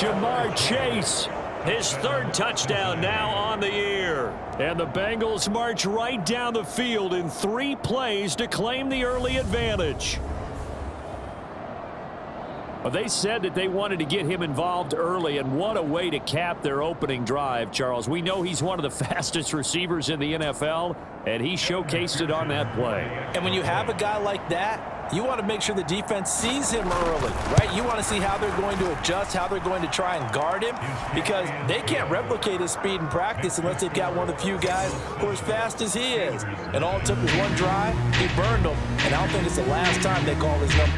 Jamar Chase. His third touchdown now on the year. And the Bengals march right down the field in 3 plays to claim the early advantage. Well, they said that they wanted to get him involved early, and what a way to cap their opening drive, Charles. We know he's one of the fastest receivers in the NFL, and he showcased it on that play. And when you have a guy like that, you want to make sure the defense sees him early, right? You want to see how they're going to adjust, how they're going to try and guard him, because they can't replicate his speed in practice unless they've got one of the few guys who are as fast as he is. And all it took was one drive, he burned them, and I don't think it's the last time they call his number.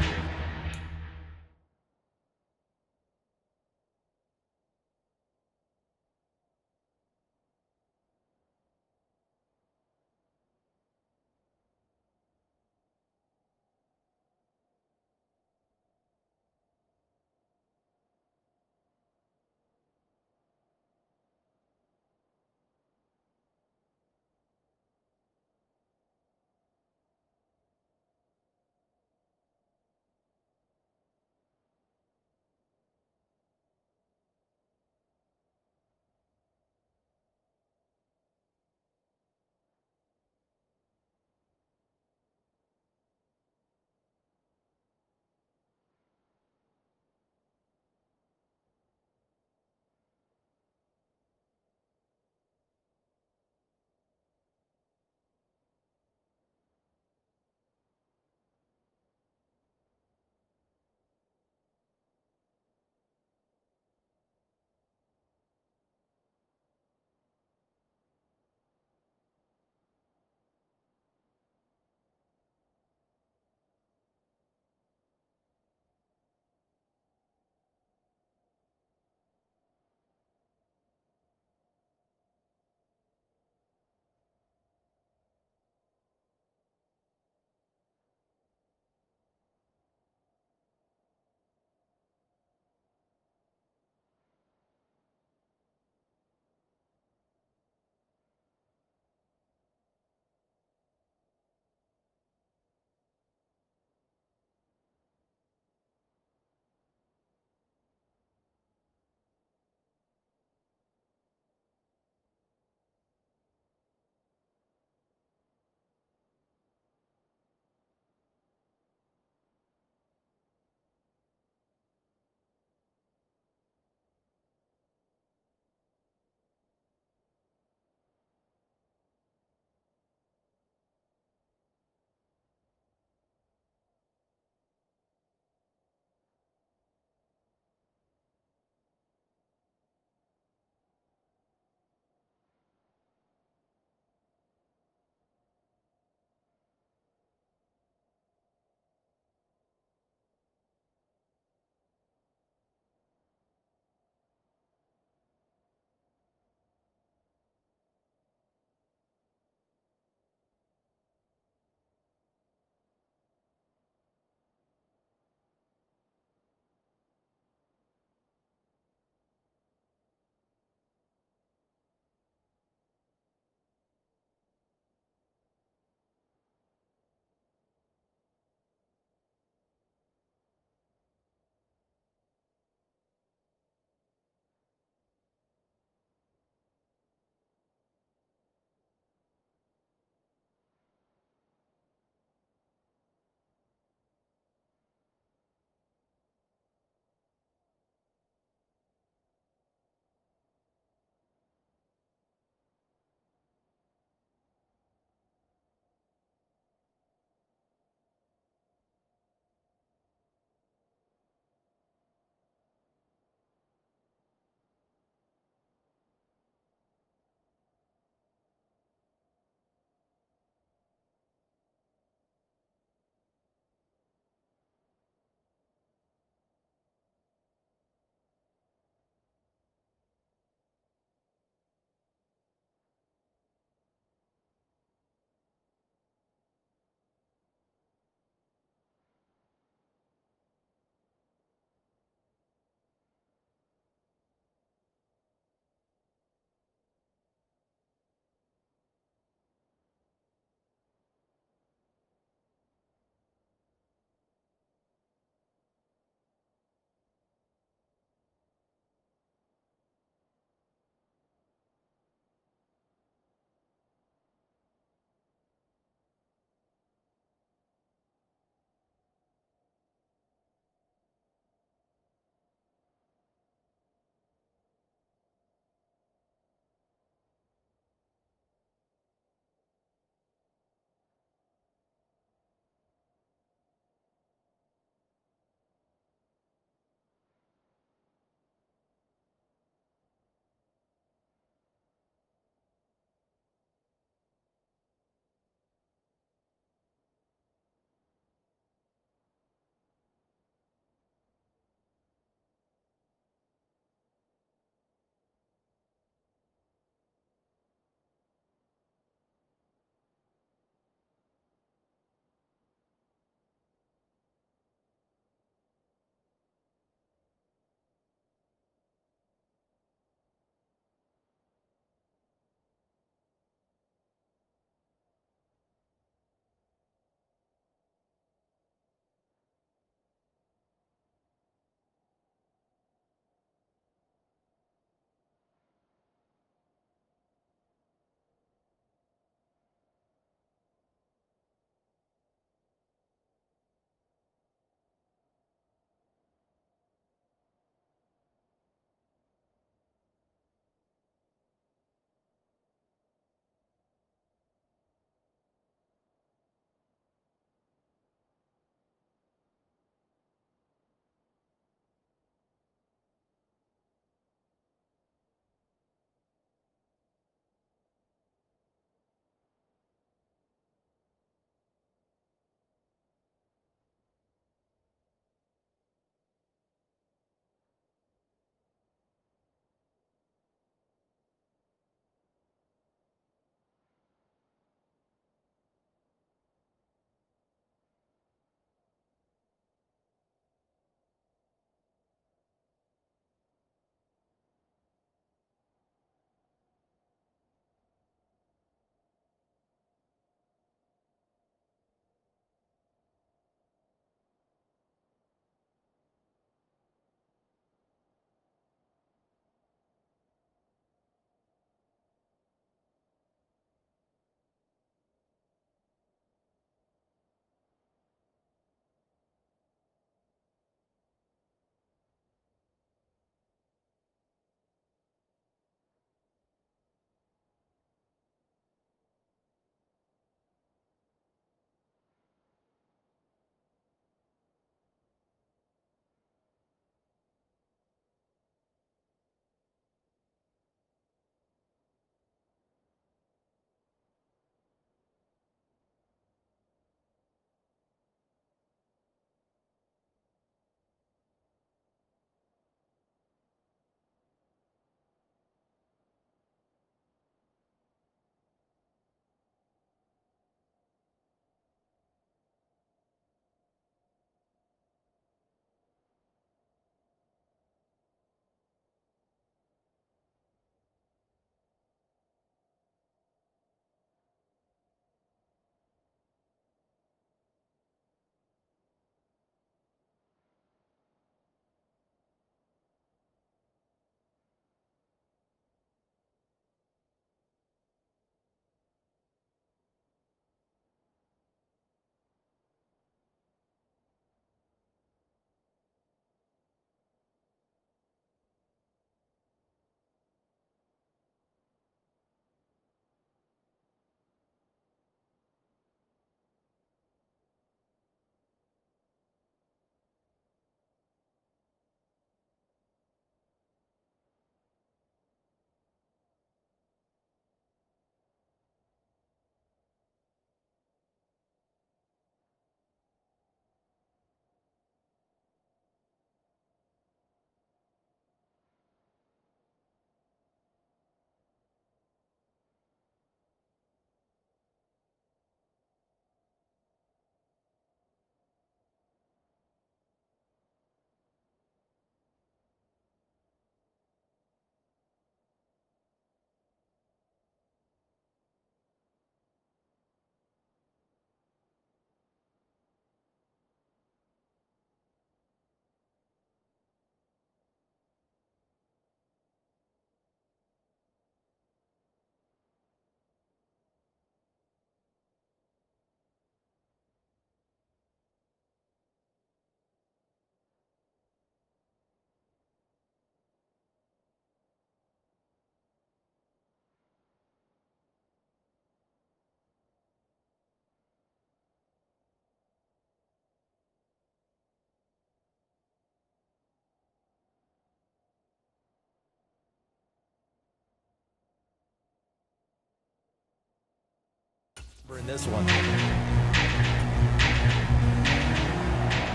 in this one.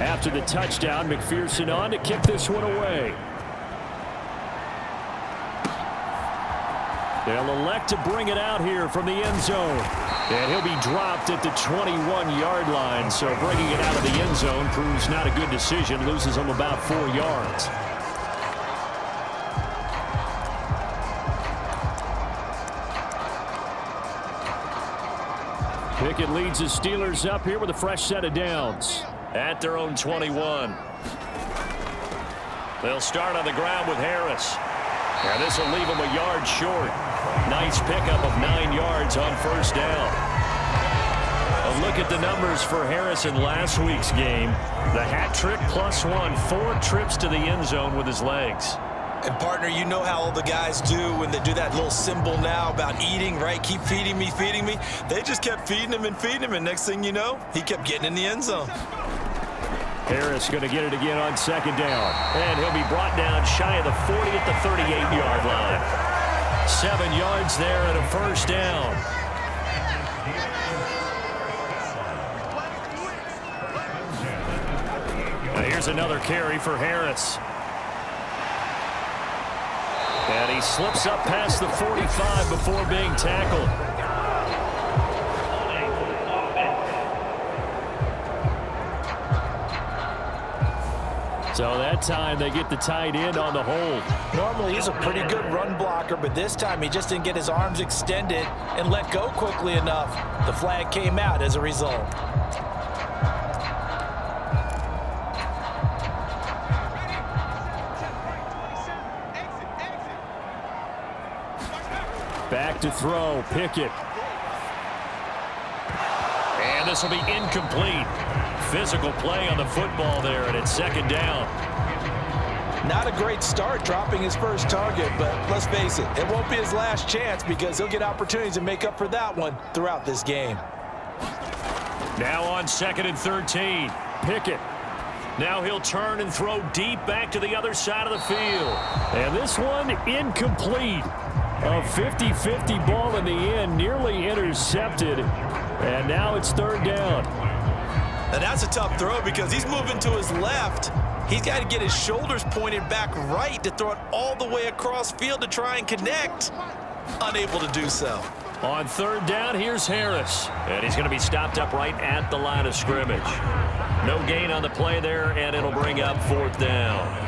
After the touchdown, McPherson on to kick this one away. They'll elect to bring it out here from the end zone. And he'll be dropped at the 21-yard line. So bringing it out of the end zone proves not a good decision. Loses him about 4 yards. Pickett leads the Steelers up here with a fresh set of downs. At their own 21. They'll start on the ground with Harris. And this will leave him a yard short. Nice pickup of 9 yards on first down. A look at the numbers for Harris in last week's game. The hat trick +1, 4 trips to the end zone with his legs. And, partner, you know how all the guys do when they do that little symbol now about eating, right? Keep feeding me, feeding me. They just kept feeding him, and next thing you know, he kept getting in the end zone. Harris going to get it again on second down. And he'll be brought down shy of the 40 at the 38-yard line. 7 yards there and a first down. Now here's another carry for Harris. And he slips up past the 45 before being tackled. So that time they get the tight end on the hold. Normally he's a pretty good run blocker, but this time he just didn't get his arms extended and let go quickly enough. The flag came out as a result. Back to throw, Pickett. And this will be incomplete. Physical play on the football there, and it's second down. Not a great start dropping his first target, but let's face it, it won't be his last chance because he'll get opportunities to make up for that one throughout this game. Now on 2nd and 13, Pickett. Now he'll turn and throw deep back to the other side of the field. And this one incomplete. A 50-50 ball in the end, nearly intercepted. And now it's third down. Now that's a tough throw because he's moving to his left. He's got to get his shoulders pointed back right to throw it all the way across field to try and connect. Unable to do so. On third down, here's Harris. And he's going to be stopped up right at the line of scrimmage. No gain on the play there, and it'll bring up fourth down.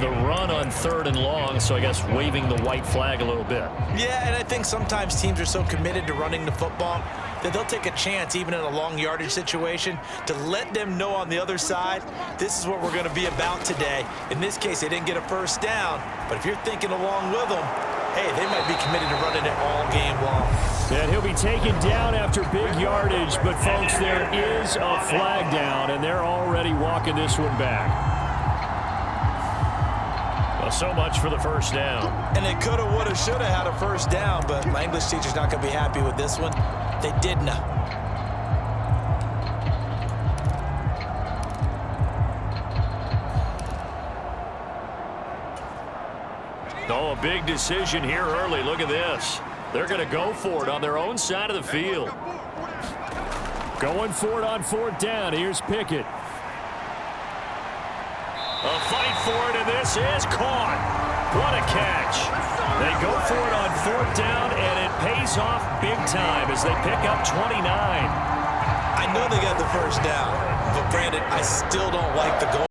The run on 3rd and long, so I guess waving the white flag a little bit. Yeah, and I think sometimes teams are so committed to running the football that they'll take a chance, even in a long yardage situation, to let them know on the other side, this is what we're going to be about today. In this case, they didn't get a first down, but if you're thinking along with them, hey, they might be committed to running it all game long. And he'll be taken down after big yardage, but folks, there is a flag down, and they're already walking this one back. So much for the first down. And they could have, would have, should have had a first down, but my English teacher's not going to be happy with this one. They didn't. Oh, a big decision here early. Look at this. They're going to go for it on their own side of the field. Going for it on 4th down. Here's Pickett. A fight for it, and this is caught. What a catch. They go for it on 4th down, and it pays off big time as they pick up 29. I know they got the first down, but Brandon, I still don't like the goal.